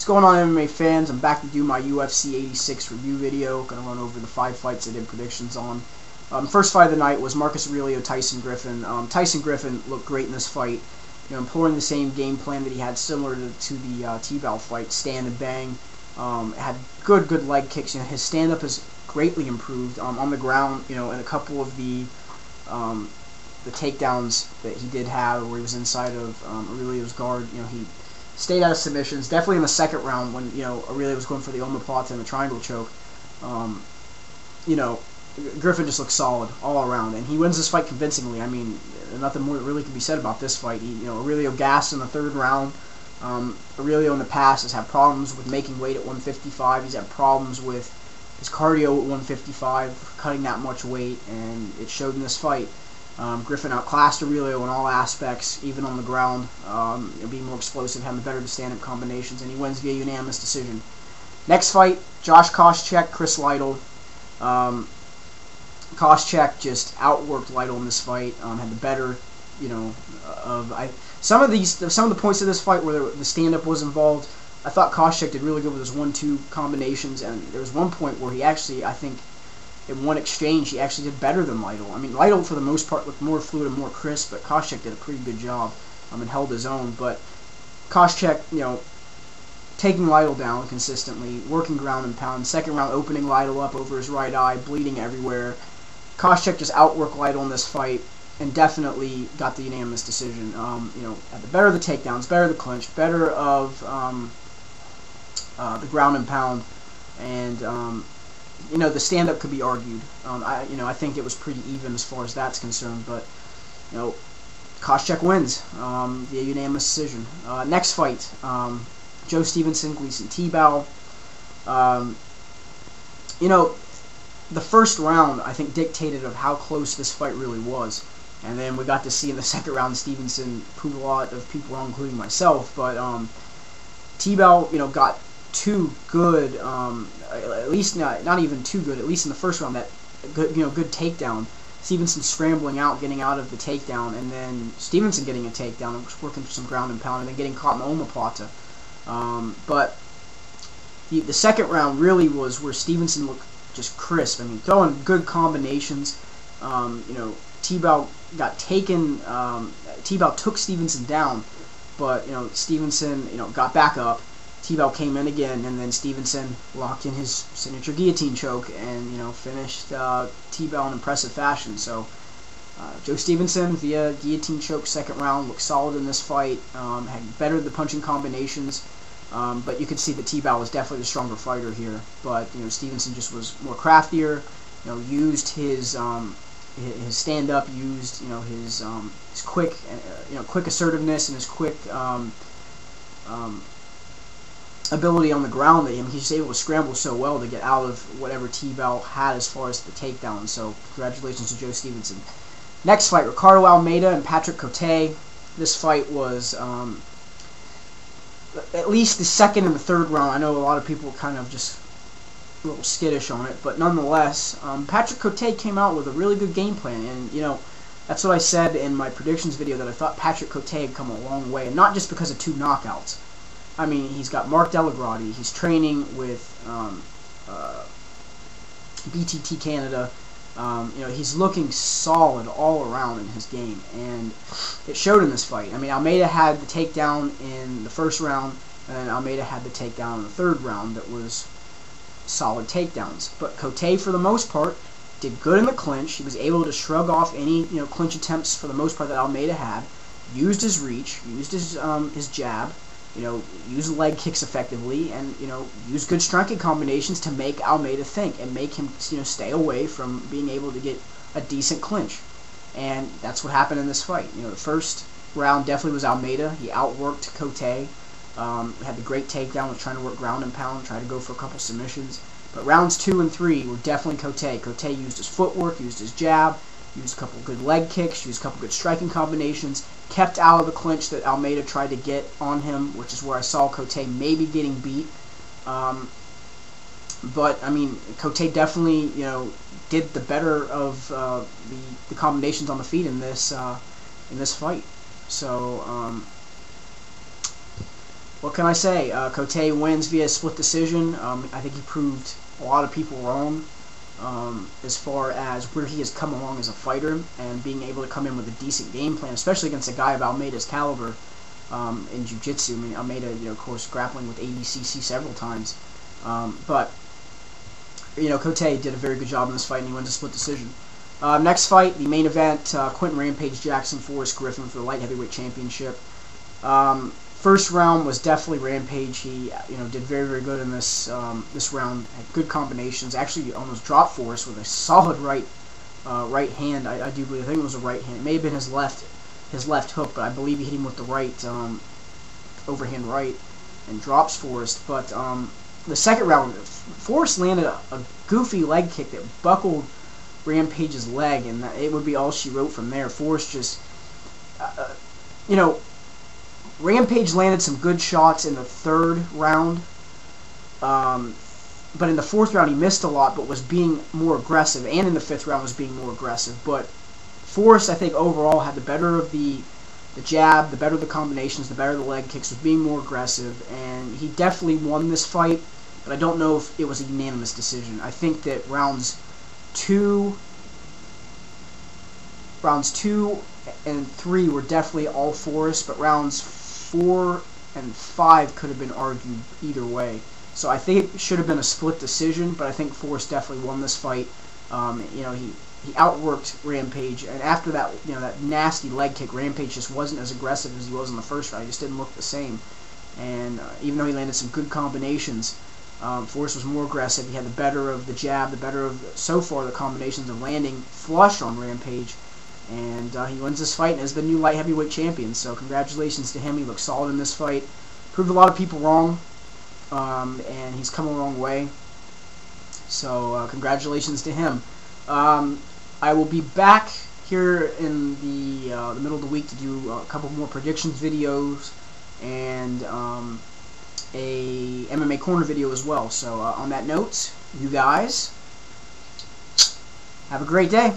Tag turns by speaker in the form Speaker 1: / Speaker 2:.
Speaker 1: going on, MMA fans? I'm back to do my UFC 86 review video. Going to run over the 5 fights I did predictions on. First fight of the night was Marcus Aurelio, Tyson Griffin. Tyson Griffin looked great in this fight, employing the same game plan that he had similar to the T-Bow fight, stand and bang. Had good leg kicks. His stand-up has greatly improved on the ground. And a couple of the takedowns that he did have, where he was inside of Aurelio's guard, he stayed out of submissions. Definitely in the second round when Aurelio was going for the omoplata and the triangle choke. Griffin just looked solid all around, and he wins this fight convincingly. I mean, nothing more really can be said about this fight. Aurelio gassed in the third round. Aurelio in the past has had problems with making weight at 155. He's had problems with his cardio at 155, cutting that much weight, and it showed in this fight. Griffin outclassed Aurelio in all aspects, even on the ground, being more explosive, having better stand-up combinations, and he wins via unanimous decision. Next fight, Josh Koscheck, Chris Lytle. Koscheck just outworked Lytle in this fight, had the better, some of the points of this fight where the stand-up was involved. I thought Koscheck did really good with his 1-2 combinations, and there was one point where he actually, I think, in one exchange, he actually did better than Lytle. I mean, Lytle, for the most part, looked more fluid and more crisp, but Koscheck did a pretty good job and held his own. But Koscheck, taking Lytle down consistently, working ground and pound. Second round, opening Lytle up over his right eye, bleeding everywhere. Koscheck just outworked Lytle in this fight and definitely got the unanimous decision. Had the better of the takedowns, better of the clinch, better of the ground and pound, and the stand-up could be argued. I think it was pretty even as far as that's concerned, but Koscheck wins via unanimous decision. Next fight, Joe Stevenson, Gleason T-Bow. The first round, I think, dictated of how close this fight really was. And then we got to see in the second round Stevenson prove a lot of people wrong, including myself. But T-Bow, got too good, at least not even too good, at least in the first round, that good, good takedown. Stevenson scrambling out, getting out of the takedown, and then Stevenson getting a takedown, working for some ground and pound, and then getting caught in the omoplata. But the second round really was where Stevenson looked just crisp. I mean, throwing good combinations. T-Bow got taken. T-Bow took Stevenson down, but Stevenson got back up. T-Bow came in again, and then Stevenson locked in his signature guillotine choke and finished T-Bow in impressive fashion. So Joe Stevenson via guillotine choke second round looked solid in this fight. Had better the punching combinations. But you could see that T-Bow was definitely the stronger fighter here. But Stevenson just was more craftier. Used his stand-up, used his quick quick assertiveness and his quick ability on the ground. That he's just able to scramble so well to get out of whatever T-Bow had as far as the takedown. So congratulations to Joe Stevenson. Next fight, Ricardo Almeida and Patrick Cote. This fight was at least the second and the third round. I know a lot of people were kind of just a little skittish on it, but nonetheless, Patrick Cote came out with a really good game plan, and that's what I said in my predictions video, that I thought Patrick Cote had come a long way, and not just because of 2 knockouts. I mean, he's got Mark Delagrati, he's training with BTT Canada. He's looking solid all around in his game, and it showed in this fight. I mean, Almeida had the takedown in the first round, and Almeida had the takedown in the third round that was solid takedowns. But Cote, for the most part, did good in the clinch. He was able to shrug off any clinch attempts for the most part that Almeida had. Used his reach, used his jab, used leg kicks effectively, and used good striking combinations to make Almeida think and make him stay away from being able to get a decent clinch. And that's what happened in this fight. The first round definitely was Almeida. He outworked Cote. Had the great takedown, was trying to work ground and pound, tried to go for a couple submissions. But rounds 2 and 3 were definitely Cote. Cote used his footwork, used his jab, used a couple good leg kicks, used a couple good striking combinations, kept out of the clinch that Almeida tried to get on him, which is where I saw Cote maybe getting beat. But I mean, Cote definitely did the better of the combinations on the feet in this fight. So what can I say? Cote wins via split decision. I think he proved a lot of people wrong as far as where he has come along as a fighter and being able to come in with a decent game plan, especially against a guy of Almeida's caliber in jiu-jitsu. I mean, Almeida, of course, grappling with ADCC several times. But Cote did a very good job in this fight, and he wins a split decision. Next fight, the main event, Quentin Rampage Jackson, Forrest Griffin for the light heavyweight championship. First round was definitely Rampage. He did very, very good in this this round. Had good combinations. Actually, almost dropped Forrest with a solid right hand. I do believe. I think it was a right hand. It may have been his left hook, but I believe he hit him with the right overhand right and drops Forrest. But the second round, Forrest landed a goofy leg kick that buckled Rampage's leg, and it would be all she wrote from there. Forrest just, Rampage landed some good shots in the third round, but in the fourth round he missed a lot, but was being more aggressive, and in the fifth round was being more aggressive. But Forrest, I think, overall had the better of the jab, the better of the combinations, the better of the leg kicks, was being more aggressive, and he definitely won this fight, but I don't know if it was a unanimous decision. I think that rounds 2 and 3 were definitely all Forrest, but rounds 4 and 5 could have been argued either way. So I think it should have been a split decision, but I think Forrest definitely won this fight. He outworked Rampage, and after that, that nasty leg kick, Rampage just wasn't as aggressive as he was in the first round. He just didn't look the same. And even though he landed some good combinations, Forrest was more aggressive. He had the better of the jab, the better of, so far, the combinations of landing flush on Rampage. And he wins this fight and is the new light heavyweight champion. So congratulations to him. He looked solid in this fight. Proved a lot of people wrong, and he's come a long way. So congratulations to him. I will be back here in the middle of the week to do a couple more predictions videos and a MMA Corner video as well. So on that note, you guys have a great day.